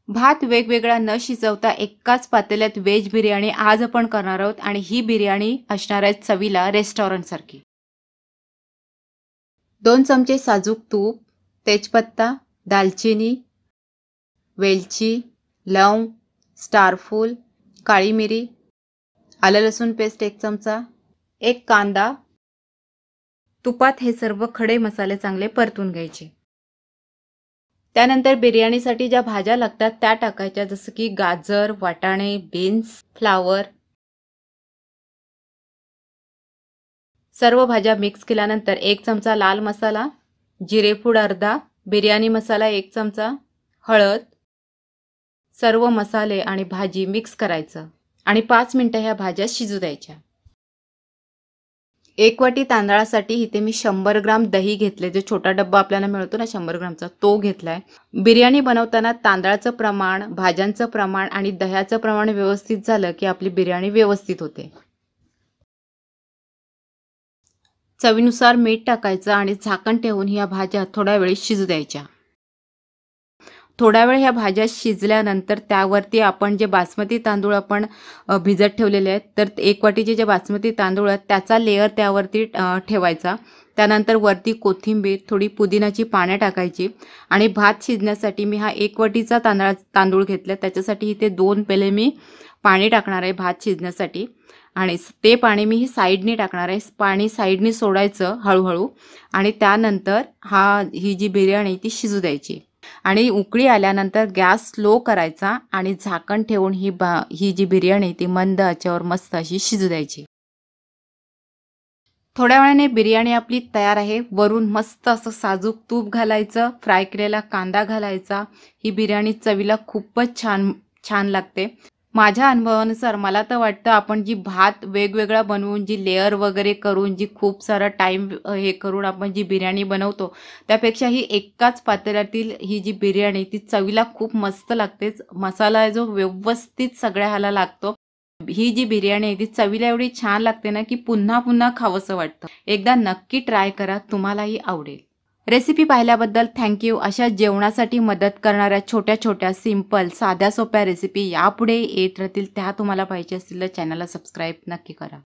भात वेगवेगळा न शिजवता एकाच पातेल्यात व्हेज बिर्याणी आज आपण करणार आहोत आणि ही बिर्याणी असणार आहे चवीला रेस्टॉरंट सारखी। 2 चमचे साजूक तूप, तेजपत्ता, दालचिनी, वेलची, लवंग, स्टारफूल, काळी मिरी, आलं लसूण पेस्ट 1 चमचा, 1 कांदा। तुपात हे सर्व खडे मसाले चांगले परतून घ्यायचे। त्यानंतर बिर्याणीसाठी ज्या भाज्या लागतात त्या टाकायच्या, जसं की गाजर, वाटाणे, बीन्स, फ्लावर। सर्व भाज्या मिक्स केल्यानंतर 1 चमचा लाल मसाला, जिरेपूड अर्धा, बिर्याणी मसाला 1 चमचा, हळद, सर्व मसाले आणि भाजी मिक्स करायचं आणि 5 मिनिटं ह्या भाज्या शिजू द्यायच्या। 1 वाटी तांदळासाठी इथे मी 100 ग्राम दही घेतले, जो छोटा डब्बा आपल्याला मिळतो ना 100 ग्रामचा, तो घेतलाय। बिर्याणी बनवताना तांदळाचं प्रमाण, भाज्यांचं प्रमाण आणि दह्याचं प्रमाण व्यवस्थित झालं की आपली बिर्याणी व्यवस्थित होते। चवीनुसार मीठ टाकायचं आणि झाकण ठेवून ह्या भाज्या थोड्या वेळ शिजू द्यायच्या। थोडा वेळ ह्या भाज्या शिजल्यानंतर त्यावरती आपण जे बासमती तांदूळ आपण भिजत ठेवलेले आहेत, तर 1 वाटीचे जे बासमती तांदूळ आहेत त्याचा लेयर त्यावरती ठेवायचा। त्यानंतर वरती कोथिंबीर, थोडी पुदिनाची पाने टाकायची आणि भात शिजण्यासाठी मी हा 1 वाटीचा तांदूळ घेतला, त्याच्यासाठी इथे 2 पेले मी पाणी टाकणार आहे भात शिजण्यासाठी आणि ते पाणी मी साइडने टाकणार आहे। पाणी साइडने सोडायचं हळूहळू आणि त्यानंतर ही जी बिर्याणी ती शिजू द्यायची आणि उकळी आल्यानंतर गॅस स्लो करायचा आणि झाकण ठेवून ही जी बिर्याणी ती मंद आचेवर मस्त अशी शिजू द्यायची। थोड्या वेळाने बिर्याणी आपली तयार आहे। वरून मस्त असं साजूक तूप घालायचं, फ्राय केलेला कांदा घालायचा। ही बिर्याणी चवीला खूपच छान लागते। माझ्या अनुभवानुसार मला तर वाटतं आपण जी भात वेगवेगळा बनवून, जी लेयर वगैरे करून, जी खूप सारा टाइम हे करून आपण जी बिर्याणी बनवतो, त्यापेक्षा ही एकाच पातेल्यातील ही जी बिर्याणी ती चवीला खूप मस्त लागते। मसाला जो व्यवस्थित सगळ्या ह्याला लागतो। ही जी बिर्याणी आहे ती चवीला एवढी छान लागते ना की पुन्हा पुन्हा खावंसं वाटतं। एकदा नक्की ट्राय करा, तुम्हालाही आवडेल। रेसिपी पाहिल्याबद्दल थँक्यू। अशा जेवणासाठी मदत करणाऱ्या छोट्या छोट्या सिंपल साध्या सोप्या रेसिपी यापुढे येत राहतील। त्या तुम्हाला पाहिजे असतील तर चॅनलला सबस्क्राईब नक्की करा।